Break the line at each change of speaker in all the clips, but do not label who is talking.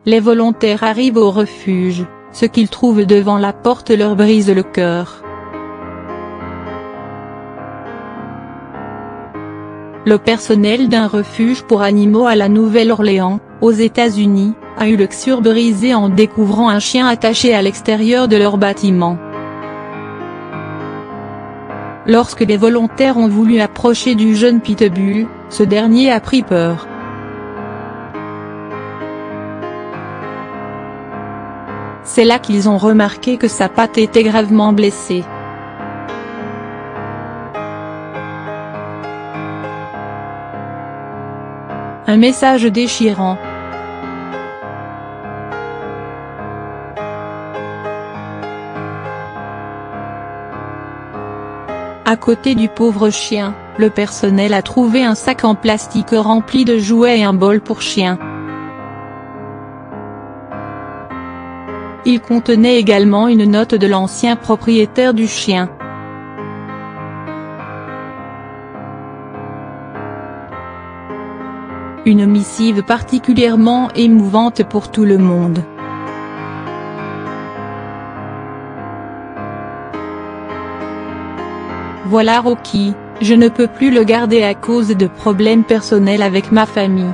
les volontaires arrivent au refuge, ce qu'ils trouvent devant la porte leur brise le cœur. Le personnel d'un refuge pour animaux à la Nouvelle-Orléans, aux États-Unis, a eu le cœur brisé en découvrant un chien attaché à l'extérieur de leur bâtiment. Lorsque les volontaires ont voulu approcher du jeune pitbull, ce dernier a pris peur. C'est là qu'ils ont remarqué que sa patte était gravement blessée. Un message déchirant. À côté du pauvre chien, le personnel a trouvé un sac en plastique rempli de jouets et un bol pour chien. Il contenait également une note de l'ancien propriétaire du chien. Une missive particulièrement émouvante pour tout le monde. Voilà Rocky, je ne peux plus le garder à cause de problèmes personnels avec ma famille.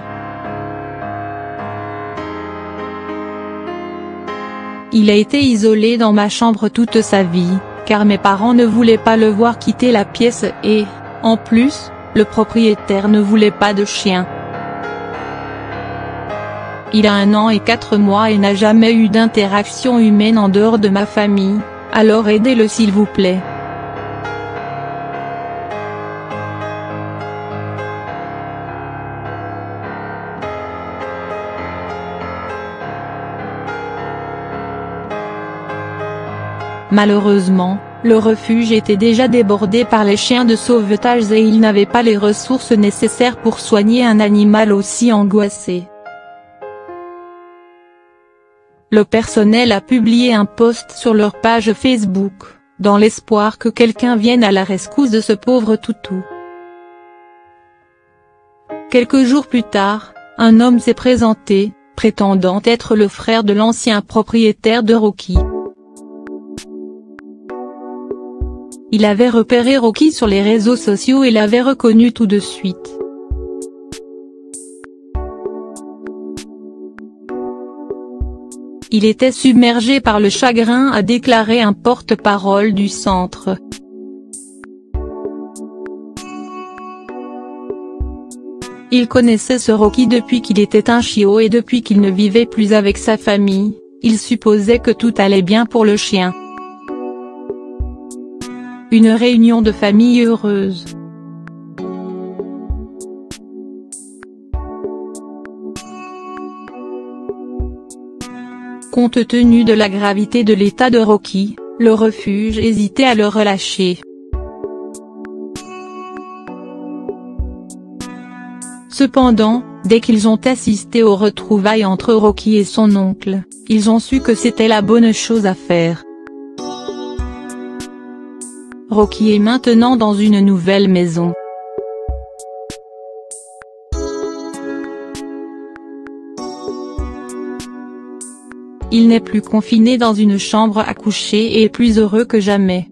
Il a été isolé dans ma chambre toute sa vie, car mes parents ne voulaient pas le voir quitter la pièce et, en plus, le propriétaire ne voulait pas de chien. Il a 1 an et 4 mois et n'a jamais eu d'interaction humaine en dehors de ma famille, alors aidez-le s'il vous plaît. Malheureusement, le refuge était déjà débordé par les chiens de sauvetage et il n'avait pas les ressources nécessaires pour soigner un animal aussi angoissé. Le personnel a publié un post sur leur page Facebook, dans l'espoir que quelqu'un vienne à la rescousse de ce pauvre toutou. Quelques jours plus tard, un homme s'est présenté, prétendant être le frère de l'ancien propriétaire de Rocky. Il avait repéré Rocky sur les réseaux sociaux et l'avait reconnu tout de suite. Il était submergé par le chagrin, a déclaré un porte-parole du centre. Il connaissait ce Rocky depuis qu'il était un chiot et depuis qu'il ne vivait plus avec sa famille, il supposait que tout allait bien pour le chien. Une réunion de famille heureuse. Compte tenu de la gravité de l'état de Rocky, le refuge hésitait à le relâcher. Cependant, dès qu'ils ont assisté aux retrouvailles entre Rocky et son oncle, ils ont su que c'était la bonne chose à faire. Rocky est maintenant dans une nouvelle maison. Il n'est plus confiné dans une chambre à coucher et est plus heureux que jamais.